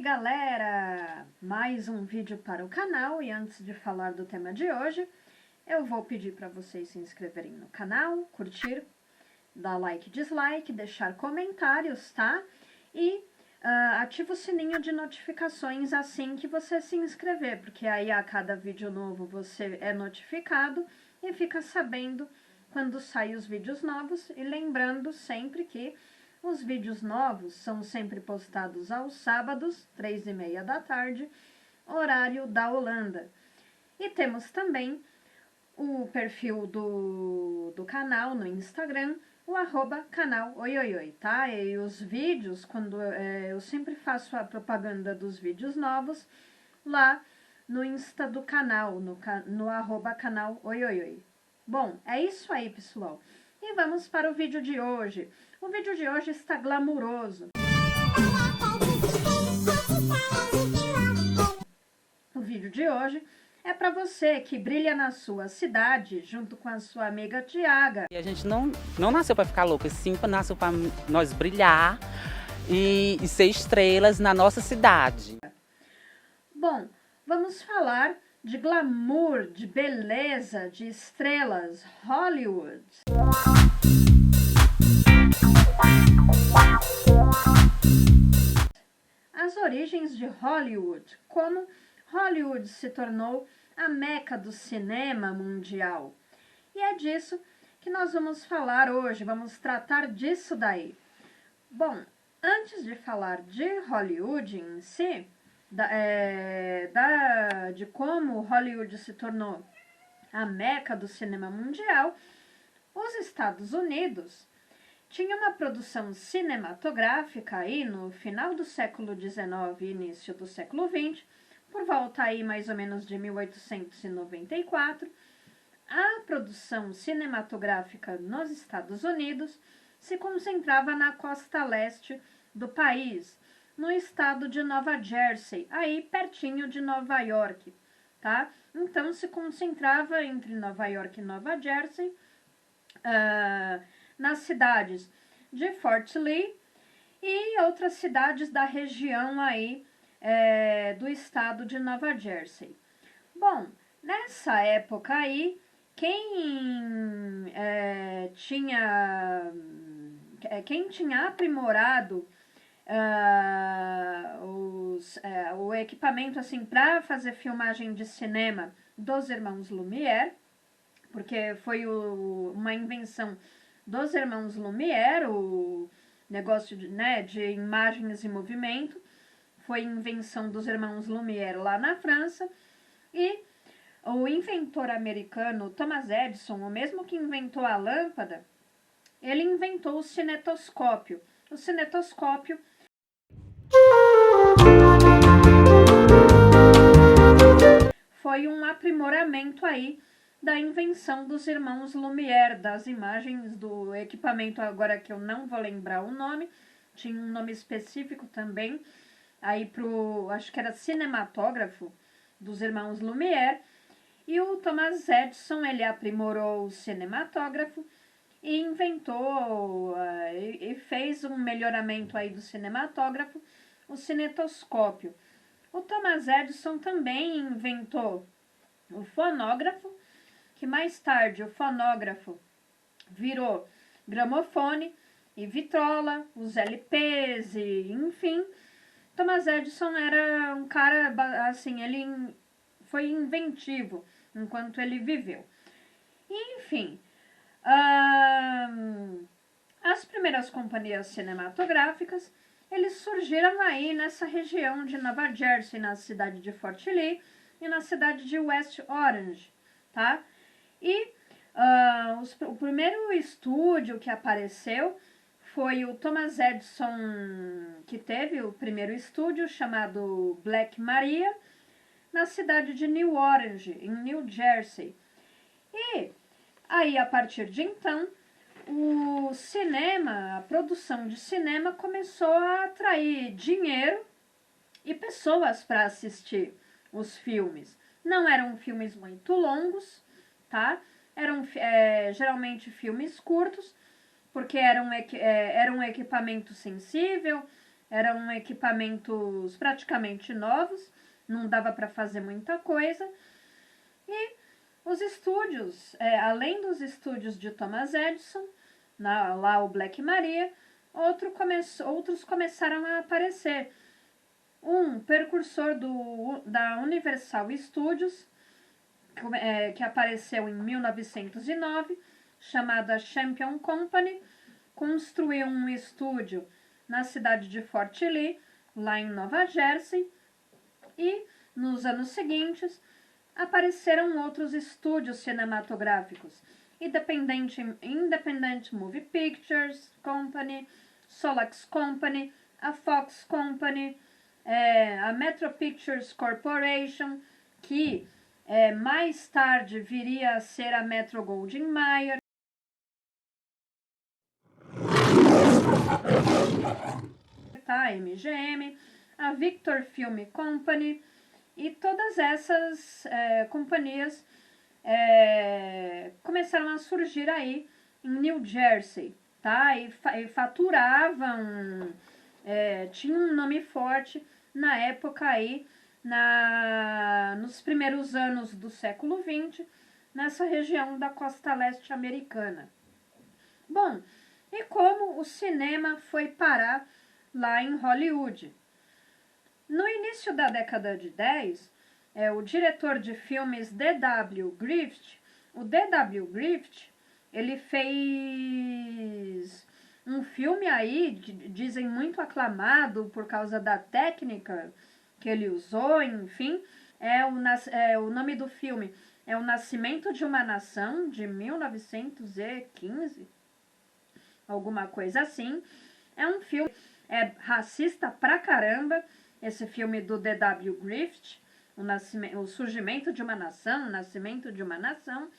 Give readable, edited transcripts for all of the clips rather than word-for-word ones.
galera! Mais um vídeo para o canal e antes de falar do tema de hoje, eu vou pedir para vocês se inscreverem no canal, curtir, dar like e dislike, deixar comentários, tá? E ativa o sininho de notificações assim que você se inscrever, porque aí a cada vídeo novo você é notificado e fica sabendo quando saem os vídeos novos. E lembrando sempre que os vídeos novos são sempre postados aos sábados, 3h30 da tarde, horário da Holanda. E temos também o perfil do canal no Instagram, o @canal Oioioi, tá? E os vídeos, quando eu sempre faço a propaganda dos vídeos novos lá no Insta do canal, no @canal Oioioi. Bom, é isso aí, pessoal. E vamos para o vídeo de hoje. O vídeo de hoje está glamuroso. O vídeo de hoje é para você que brilha na sua cidade, junto com a sua amiga Tiaga. E a gente não nasceu para ficar louco, sim, nasceu para nós brilhar e ser estrelas na nossa cidade. Bom, vamos falar de glamour, de beleza, de estrelas, Hollywood. As origens de Hollywood, como Hollywood se tornou a meca do cinema mundial. E é disso que nós vamos falar hoje, vamos tratar disso daí. Bom, antes de falar de Hollywood em si, de como Hollywood se tornou a meca do cinema mundial, os Estados Unidos tinha uma produção cinematográfica aí no final do século XIX e início do século XX, por volta aí mais ou menos de 1894, a produção cinematográfica nos Estados Unidos se concentrava na costa leste do país, no estado de Nova Jersey, aí pertinho de Nova York, tá? Então se concentrava entre Nova York e Nova Jersey, nas cidades de Fort Lee e outras cidades da região aí do estado de Nova Jersey. Bom, nessa época aí, quem tinha aprimorado o equipamento assim para fazer filmagem de cinema dos irmãos Lumière, porque foi uma invenção dos irmãos Lumière, o negócio de imagens em movimento, foi invenção dos irmãos Lumière lá na França, e o inventor americano Thomas Edison, o mesmo que inventou a lâmpada, ele inventou o cinetoscópio. O cinetoscópio foi um aprimoramento aí da invenção dos irmãos Lumière, das imagens do equipamento, agora que eu não vou lembrar o nome, tinha um nome específico também, aí acho que era cinematógrafo dos irmãos Lumière, e o Thomas Edison, ele aprimorou o cinematógrafo e inventou e fez um melhoramento aí do cinematógrafo, o cinetoscópio. O Thomas Edison também inventou o fonógrafo, que mais tarde o fonógrafo virou gramofone e vitrola, os LPs e enfim. Thomas Edison era um cara, assim, ele foi inventivo enquanto ele viveu. E, enfim, as primeiras companhias cinematográficas, eles surgiram aí nessa região de Nova Jersey, na cidade de Fort Lee e na cidade de West Orange, tá? E o primeiro estúdio que apareceu foi o Thomas Edison, que teve o primeiro estúdio chamado Black Maria, na cidade de New Orange, em New Jersey. E aí, a partir de então, o cinema, a produção de cinema começou a atrair dinheiro e pessoas para assistir os filmes. Não eram filmes muito longos, tá? Eram geralmente filmes curtos, porque era um equipamento sensível, eram equipamentos praticamente novos, não dava para fazer muita coisa. E os estúdios, além dos estúdios de Thomas Edison, lá o Black Maria, outros começaram a aparecer. Um precursor da Universal Studios, que apareceu em 1909, chamada Champion Company, construiu um estúdio na cidade de Fort Lee, lá em Nova Jersey, e nos anos seguintes apareceram outros estúdios cinematográficos, Independent Movie Pictures Company, Solax Company, a Fox Company, a Metro Pictures Corporation, que mais tarde viria a ser a Metro-Goldwyn-Mayer, tá? MGM, a Victor Film Company, e todas essas companhias começaram a surgir aí em New Jersey, tá? E faturavam, tinham um nome forte na época aí, nos primeiros anos do século XX, nessa região da costa leste americana. Bom, e como o cinema foi parar lá em Hollywood? No início da década de 10, o diretor de filmes D.W. Griffith, o D.W. Griffith, ele fez um filme aí, dizem muito aclamado por causa da técnica que ele usou, enfim, o nome do filme é O Nascimento de uma Nação, de 1915, alguma coisa assim. É um filme racista pra caramba, esse filme do D.W. Griffith, o Surgimento de uma Nação, O Nascimento de uma Nação.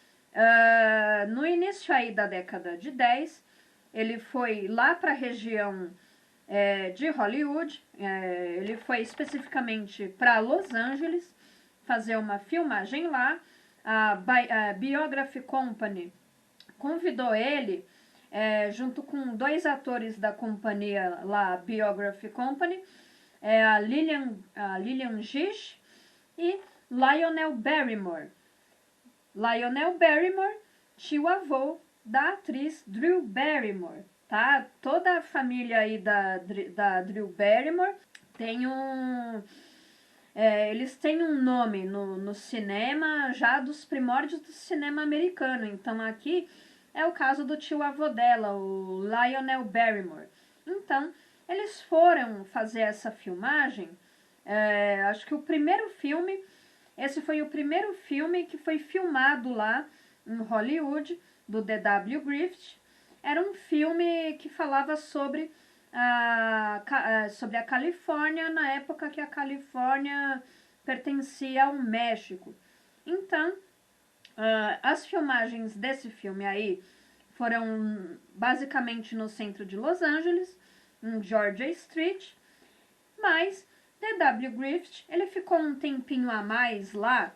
No início aí da década de 10, ele foi lá para a região de Hollywood, ele foi especificamente para Los Angeles fazer uma filmagem lá. A Biography Company convidou ele, junto com 2 atores da companhia lá, Biography Company, a Lillian Gish e Lionel Barrymore. Lionel Barrymore, tio-avô da atriz Drew Barrymore, tá? Toda a família aí da Drew Barrymore tem eles têm um nome no cinema, já dos primórdios do cinema americano. Então aqui é o caso do tio-avô dela, o Lionel Barrymore. Então, eles foram fazer essa filmagem, acho que esse foi o primeiro filme que foi filmado lá em Hollywood, do D.W. Griffith. Era um filme que falava sobre a Califórnia, na época que a Califórnia pertencia ao México. Então, as filmagens desse filme aí foram basicamente no centro de Los Angeles, em Georgia Street, mas D.W. Griffith, ele ficou um tempinho a mais lá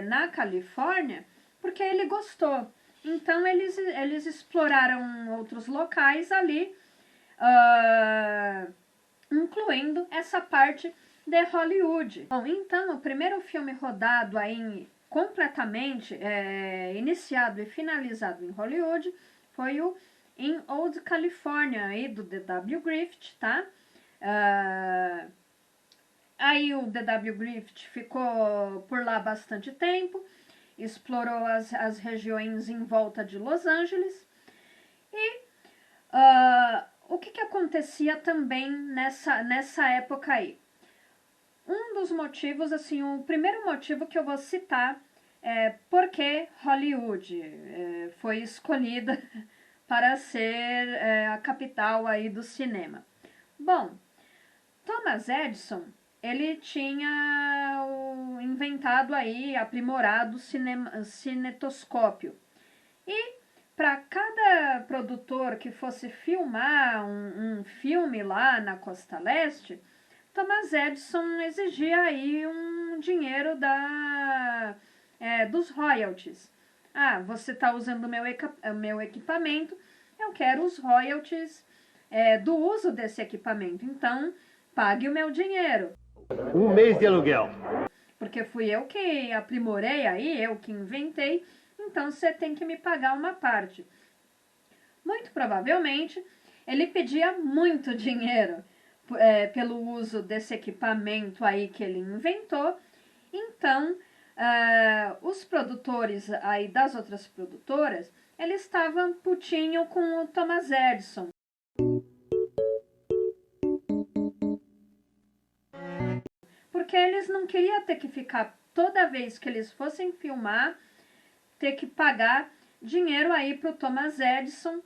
na Califórnia, porque ele gostou. Então eles exploraram outros locais ali, incluindo essa parte de Hollywood. Bom, então o primeiro filme rodado aí completamente iniciado e finalizado em Hollywood foi o In Old California, aí do D.W. Griffith, tá? Aí o D.W. Griffith ficou por lá bastante tempo, explorou as regiões em volta de Los Angeles. E o que acontecia também nessa época aí? Um dos motivos, assim, o primeiro motivo que eu vou citar é porque Hollywood foi escolhida para ser a capital aí do cinema. Bom, Thomas Edison, ele tinha inventado aí, aprimorado o cinetoscópio. E para cada produtor que fosse filmar um filme lá na Costa Leste, Thomas Edison exigia aí um dinheiro dos royalties. Você está usando o meu equipamento, eu quero os royalties do uso desse equipamento. Então, pague o meu dinheiro. 1 mês de aluguel. Porque fui eu que aprimorei aí, eu que inventei, então você tem que me pagar uma parte. Muito provavelmente, ele pedia muito dinheiro pelo uso desse equipamento aí que ele inventou. Então, os produtores aí das outras produtoras, eles estavam putinho com o Thomas Edison. Porque eles não queriam ter que ficar, toda vez que eles fossem filmar, ter que pagar dinheiro aí pro Thomas Edison,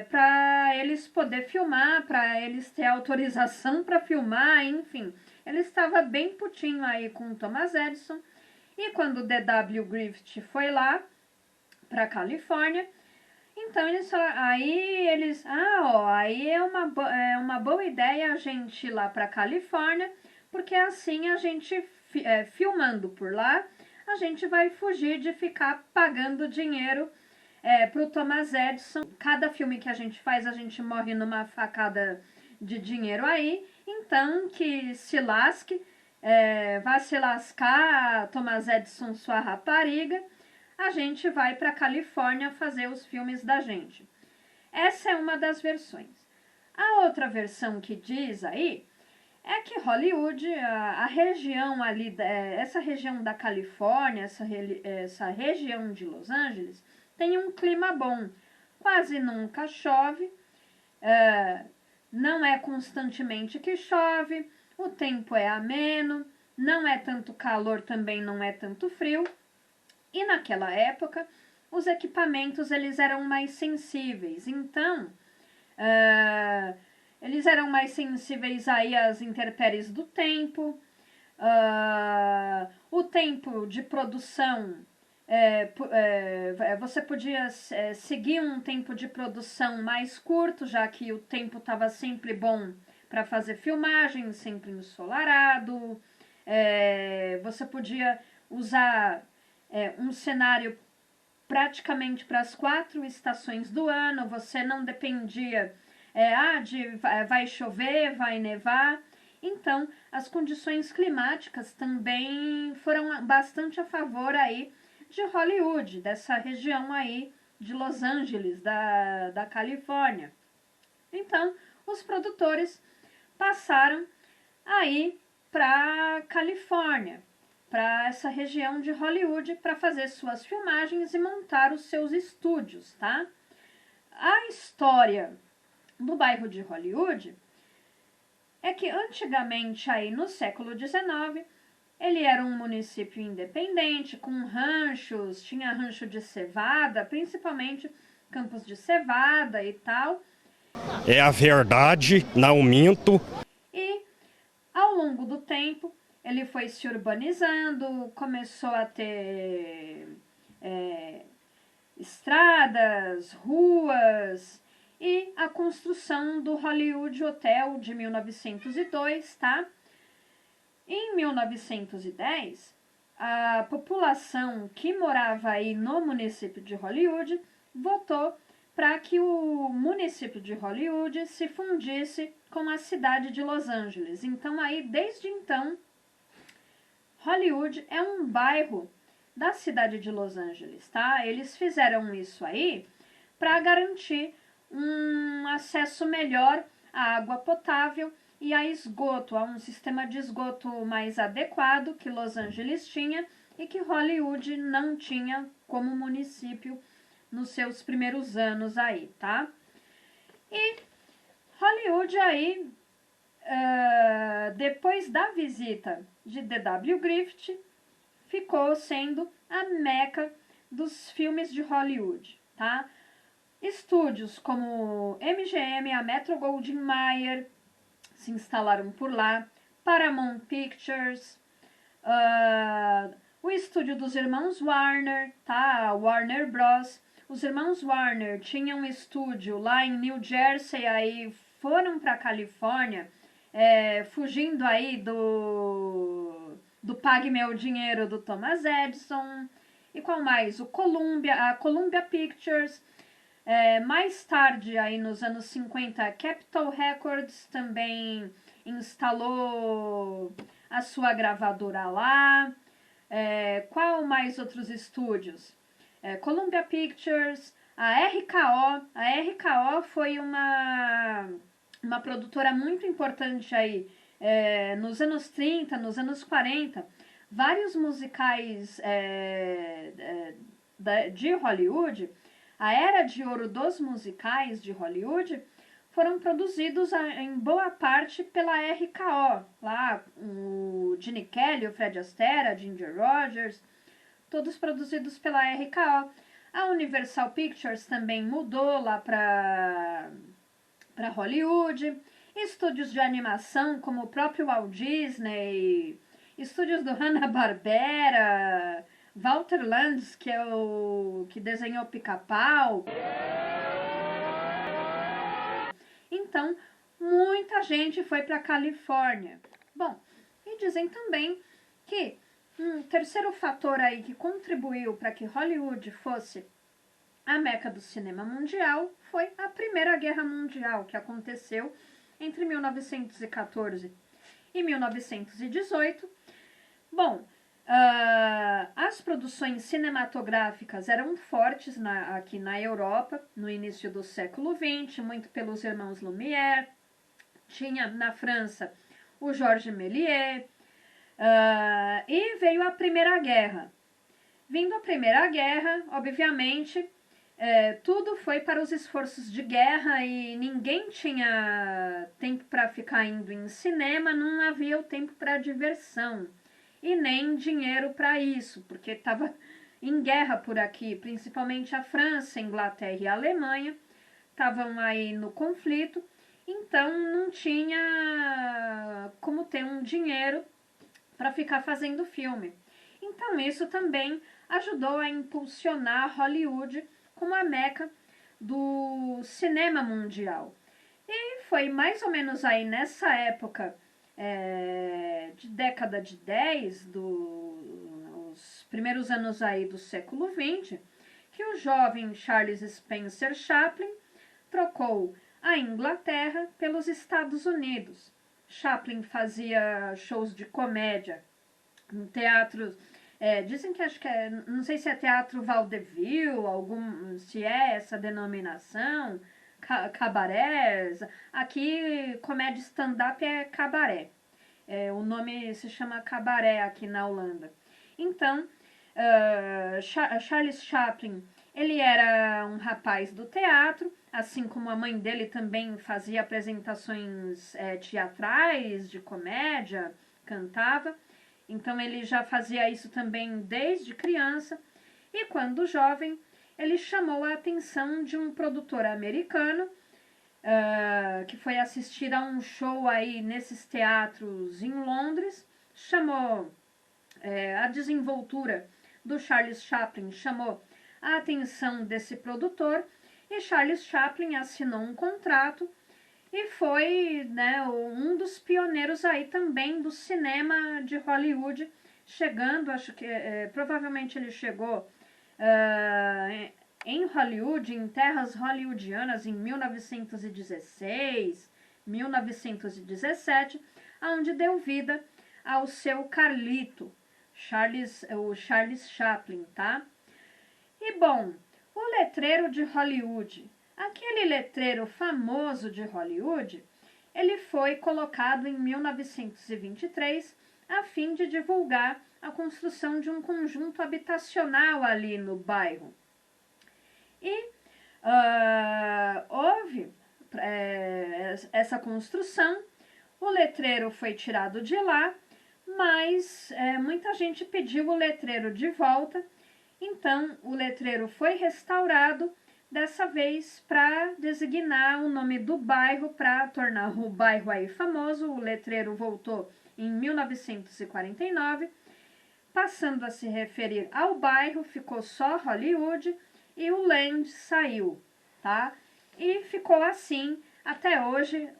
para eles poder filmar, para eles ter autorização para filmar, enfim. Ele estava bem putinho aí com o Thomas Edison. E quando o D.W. Griffith foi lá para Califórnia, então eles falaram, aí é uma boa ideia a gente ir lá para Califórnia, porque assim a gente, filmando por lá, a gente vai fugir de ficar pagando dinheiro pro Thomas Edison. Cada filme que a gente faz, a gente morre numa facada de dinheiro aí, então que se lasque, vá se lascar, Thomas Edison, sua rapariga, a gente vai para Califórnia fazer os filmes da gente. Essa é uma das versões. A outra versão que diz aí é que Hollywood, a região ali, essa região da Califórnia, essa região de Los Angeles, tem um clima bom. Quase nunca chove, não é constantemente que chove, o tempo é ameno, não é tanto calor, também não é tanto frio. E naquela época, os equipamentos eles eram mais sensíveis. Então, eles eram mais sensíveis aí às intempéries do tempo. O tempo de produção, você podia seguir um tempo de produção mais curto, já que o tempo estava sempre bom para fazer filmagem, sempre ensolarado. Você podia usar um cenário praticamente para as 4 estações do ano, você não dependia vai chover, vai nevar. Então, as condições climáticas também foram bastante a favor aí de Hollywood, dessa região aí de Los Angeles, da Califórnia. Então, os produtores passaram aí para Califórnia, para essa região de Hollywood, para fazer suas filmagens e montar os seus estúdios, tá? A história do bairro de Hollywood é que antigamente, aí no século XIX, ele era um município independente, com ranchos, tinha rancho de cevada, principalmente campos de cevada e tal. É a verdade, não minto. E, ao longo do tempo, ele foi se urbanizando, começou a ter estradas, ruas e a construção do Hollywood Hotel de 1902, tá? Em 1910, a população que morava aí no município de Hollywood votou para que o município de Hollywood se fundisse com a cidade de Los Angeles. Então, aí, desde então, Hollywood é um bairro da cidade de Los Angeles, tá? Eles fizeram isso aí para garantir um acesso melhor à água potável e a esgoto, a um sistema de esgoto mais adequado que Los Angeles tinha e que Hollywood não tinha como município nos seus primeiros anos aí, tá? E Hollywood aí, depois da visita de D.W. Griffith, ficou sendo a meca dos filmes de Hollywood, tá? Estúdios como MGM, a Metro-Goldwyn-Mayer se instalaram por lá, Paramount Pictures, o estúdio dos irmãos Warner, tá? Warner Bros. Os irmãos Warner tinham um estúdio lá em New Jersey, aí foram para Califórnia, fugindo aí do Pague Meu Dinheiro do Thomas Edison. E qual mais? A Columbia Pictures Mais tarde, aí nos anos 50, a Capitol Records também instalou a sua gravadora lá. Qual mais outros estúdios? Columbia Pictures, a RKO. A RKO foi uma produtora muito importante aí nos anos 30, nos anos 40. Vários musicais de Hollywood, a era de ouro dos musicais de Hollywood, foram produzidos em boa parte pela RKO. Lá, o Gene Kelly, o Fred Astaire, a Ginger Rogers, todos produzidos pela RKO. A Universal Pictures também mudou lá para Hollywood. Estúdios de animação, como o próprio Walt Disney, estúdios do Hanna-Barbera, Walter Lantz, que é o que desenhou Pica-Pau. Então, muita gente foi para a Califórnia. Bom, e dizem também que um terceiro fator aí que contribuiu para que Hollywood fosse a meca do cinema mundial foi a Primeira Guerra Mundial, que aconteceu entre 1914 e 1918. Bom, as produções cinematográficas eram fortes aqui na Europa, no início do século XX, muito pelos irmãos Lumière. Tinha na França o Georges Méliès, e veio a Primeira Guerra. Vindo a Primeira Guerra, obviamente, tudo foi para os esforços de guerra e ninguém tinha tempo para ficar indo em cinema, não havia o tempo para diversão e nem dinheiro para isso, porque estava em guerra por aqui, principalmente a França, a Inglaterra e a Alemanha estavam aí no conflito, então não tinha como ter um dinheiro para ficar fazendo filme. Então isso também ajudou a impulsionar Hollywood como a meca do cinema mundial. E foi mais ou menos aí nessa época de década de 10, os primeiros anos aí do século XX, que o jovem Charles Spencer Chaplin trocou a Inglaterra pelos Estados Unidos. Chaplin fazia shows de comédia em teatros, dizem que acho que não sei se é Teatro Vaudeville, se é essa denominação, cabarés. Aqui, comédia stand-up é cabaré. O nome se chama cabaré aqui na Holanda. Então, Charles Chaplin, ele era um rapaz do teatro, assim como a mãe dele também fazia apresentações teatrais, de comédia, cantava. Então ele já fazia isso também desde criança. E quando jovem, ele chamou a atenção de um produtor americano que foi assistir a um show aí nesses teatros em Londres. Chamou a desenvoltura do Charles Chaplin, chamou a atenção desse produtor, e Charles Chaplin assinou um contrato e foi um dos pioneiros aí também do cinema de Hollywood, chegando, acho que provavelmente ele chegou em Hollywood, em terras hollywoodianas, em 1916, 1917, onde deu vida ao seu Carlito, o Charles Chaplin, tá? E bom, o letreiro de Hollywood, aquele letreiro famoso de Hollywood, ele foi colocado em 1923 a fim de divulgar a construção de um conjunto habitacional ali no bairro. E houve essa construção, o letreiro foi tirado de lá, mas muita gente pediu o letreiro de volta. Então, o letreiro foi restaurado, dessa vez para designar o nome do bairro, para tornar o bairro aí famoso. O letreiro voltou em 1949, passando a se referir ao bairro, ficou só Hollywood e o Land saiu, tá? E ficou assim até hoje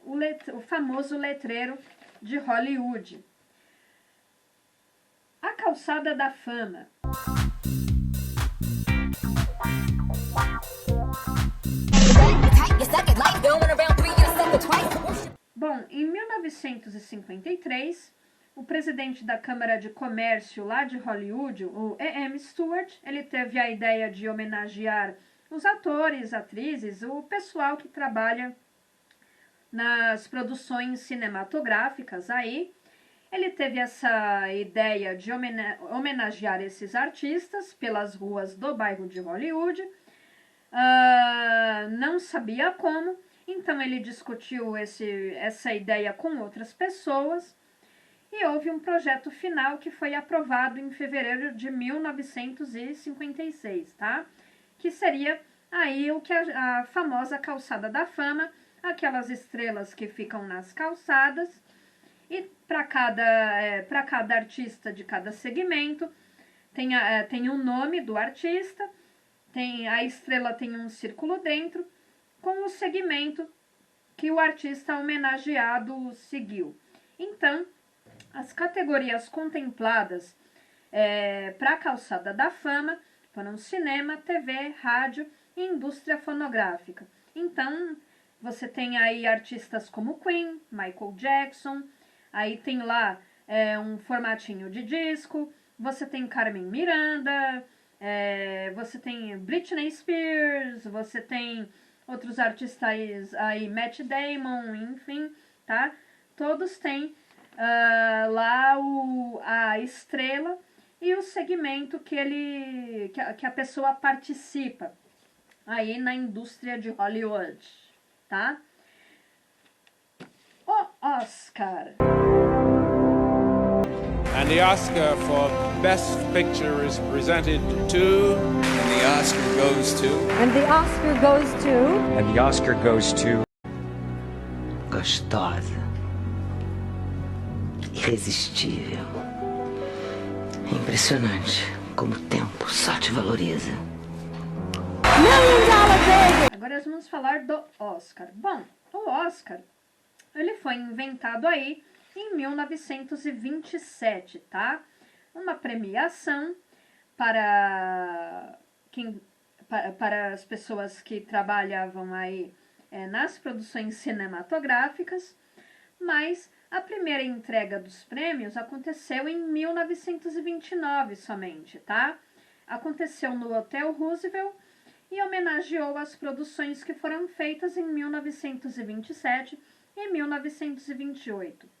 o famoso letreiro de Hollywood. A Calçada da Fama. Bom, em 1953, o presidente da Câmara de Comércio lá de Hollywood, o E.M. Stewart, ele teve a ideia de homenagear os atores, atrizes, o pessoal que trabalha nas produções cinematográficas aí. Ele teve essa ideia de homenagear esses artistas pelas ruas do bairro de Hollywood. Não sabia como, então ele discutiu essa ideia com outras pessoas e houve um projeto final que foi aprovado em fevereiro de 1956, tá? Que seria aí o que a famosa calçada da fama, aquelas estrelas que ficam nas calçadas, e para cada artista de cada segmento tem um nome do artista, a estrela tem um círculo dentro com o segmento que o artista homenageado seguiu. Então, as categorias contempladas para a calçada da fama foram cinema, TV, rádio e indústria fonográfica. Então, você tem aí artistas como Queen, Michael Jackson, aí tem lá um formatinho de disco, você tem Carmen Miranda, você tem Britney Spears, você tem outros artistas aí, Matt Damon, enfim, tá? Todos têm lá a estrela e o segmento que a pessoa participa aí na indústria de Hollywood, tá? O Oscar. And the Oscar for Best Picture is presented to... And the Oscar goes to... And the Oscar goes to... And the Oscar goes to... Gostosa. Irresistível. É impressionante como o tempo só te valoriza. Agora nós vamos falar do Oscar. Bom, o Oscar, ele foi inventado aí em 1927, tá? Uma premiação para as pessoas que trabalhavam aí nas produções cinematográficas, mas a primeira entrega dos prêmios aconteceu em 1929 somente, tá? Aconteceu no Hotel Roosevelt e homenageou as produções que foram feitas em 1927 e 1928.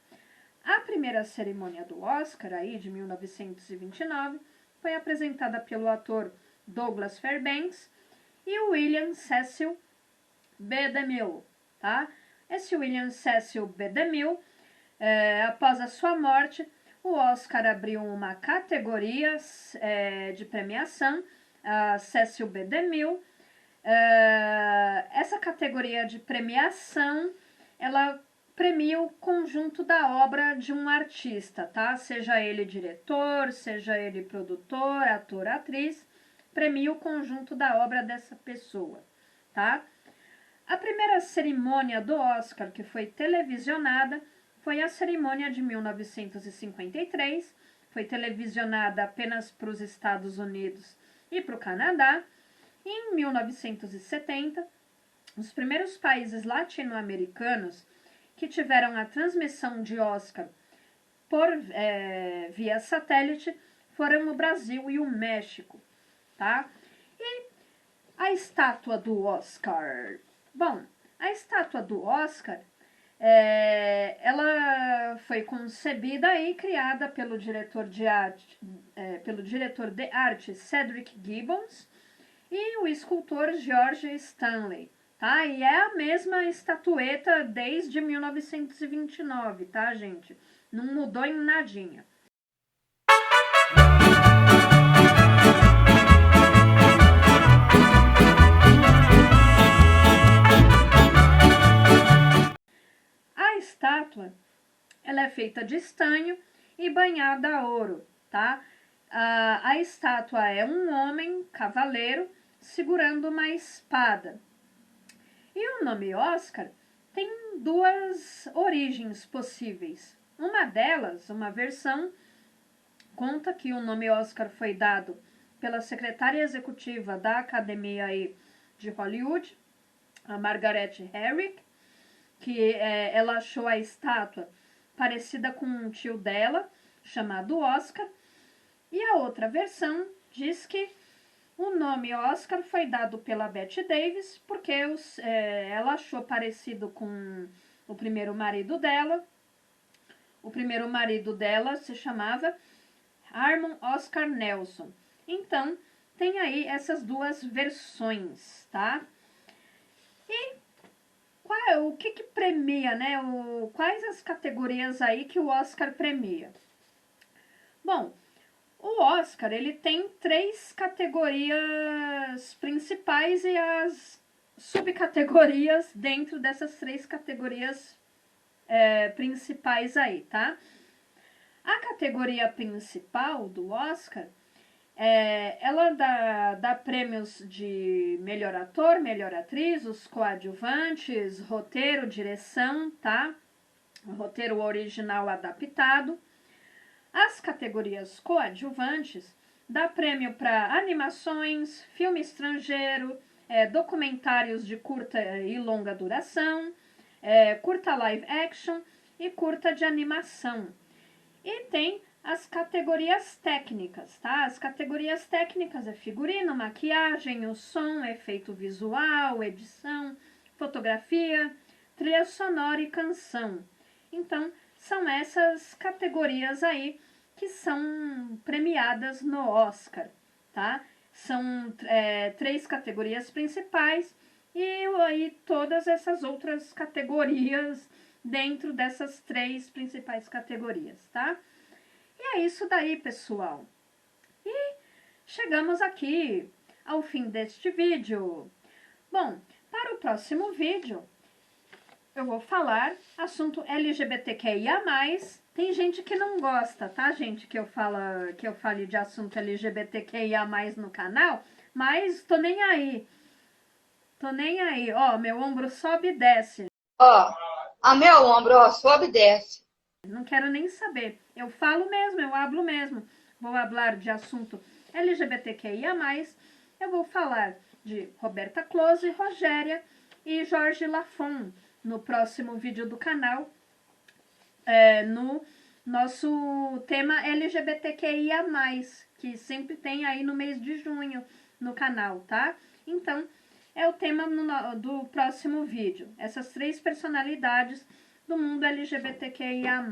A primeira cerimônia do Oscar, aí, de 1929, foi apresentada pelo ator Douglas Fairbanks e o William Cecil B. DeMille, tá? Esse William Cecil B. DeMille, após a sua morte, o Oscar abriu uma categoria de premiação, a Cecil B. DeMille. Essa categoria de premiação, ela premia o conjunto da obra de um artista, tá? Seja ele diretor, seja ele produtor, ator, atriz, premia o conjunto da obra dessa pessoa, tá? A primeira cerimônia do Oscar que foi televisionada foi a cerimônia de 1953, foi televisionada apenas para os Estados Unidos e para o Canadá. E em 1970, os primeiros países latino-americanos que tiveram a transmissão de Oscar via satélite foram o Brasil e o México, tá? E a estátua do Oscar. Bom, a estátua do Oscar, ela foi concebida e criada pelo diretor de arte Cedric Gibbons e o escultor George Stanley, tá? E é a mesma estatueta desde 1929, tá, gente? Não mudou em nadinha. A estátua, ela é feita de estanho e banhada a ouro, tá? A estátua é um homem cavaleiro segurando uma espada. E o nome Oscar tem duas origens possíveis. Uma delas, uma versão, conta que o nome Oscar foi dado pela secretária executiva da Academia de Hollywood, a Margaret Herrick, que ela achou a estátua parecida com um tio dela, chamado Oscar. E a outra versão diz que o nome Oscar foi dado pela Bette Davis porque ela achou parecido com o primeiro marido dela. O primeiro marido dela se chamava Harmon Oscar Nelson. Então, tem aí essas duas versões, tá? E o que premia, né? Quais as categorias aí que o Oscar premia? Bom, o Oscar, ele tem 3 categorias principais e as subcategorias dentro dessas 3 categorias principais aí, tá? A categoria principal do Oscar, ela dá prêmios de melhor ator, melhor atriz, os coadjuvantes, roteiro, direção, tá? Roteiro original adaptado. As categorias coadjuvantes dá prêmio para animações, filme estrangeiro, documentários de curta e longa duração, curta live action e curta de animação. E tem as categorias técnicas, tá? As categorias técnicas é figurino, maquiagem, o som, efeito visual, edição, fotografia, trilha sonora e canção. Então, são essas categorias aí que são premiadas no Oscar, tá? São 3 categorias principais e aí todas essas outras categorias dentro dessas 3 principais categorias, tá? E é isso daí, pessoal. E chegamos aqui ao fim deste vídeo. Bom, para o próximo vídeo, eu vou falar assunto LGBTQIA+. Tem gente que não gosta, tá, gente, que eu fale de assunto LGBTQIA+, no canal, mas tô nem aí. Tô nem aí. Ó, meu ombro sobe e desce. Ó, a meu ombro, ó, sobe e desce. Não quero nem saber. Eu falo mesmo, eu hablo mesmo. Vou falar de assunto LGBTQIA+. Eu vou falar de Roberta Close, Rogéria e Jorge Lafon no próximo vídeo do canal, no nosso tema LGBTQIA+, que sempre tem aí no mês de junho no canal, tá? Então, é o tema do próximo vídeo. Essas 3 personalidades do mundo LGBTQIA+.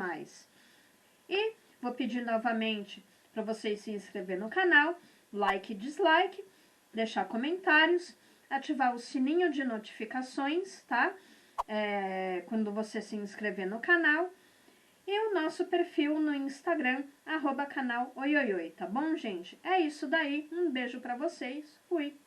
E vou pedir novamente para vocês se inscrever no canal, like e dislike, deixar comentários, ativar o sininho de notificações, tá? Quando você se inscrever no canal. E o nosso perfil no Instagram, @canal Oioioi, tá bom, gente? É isso daí. Um beijo pra vocês. Fui.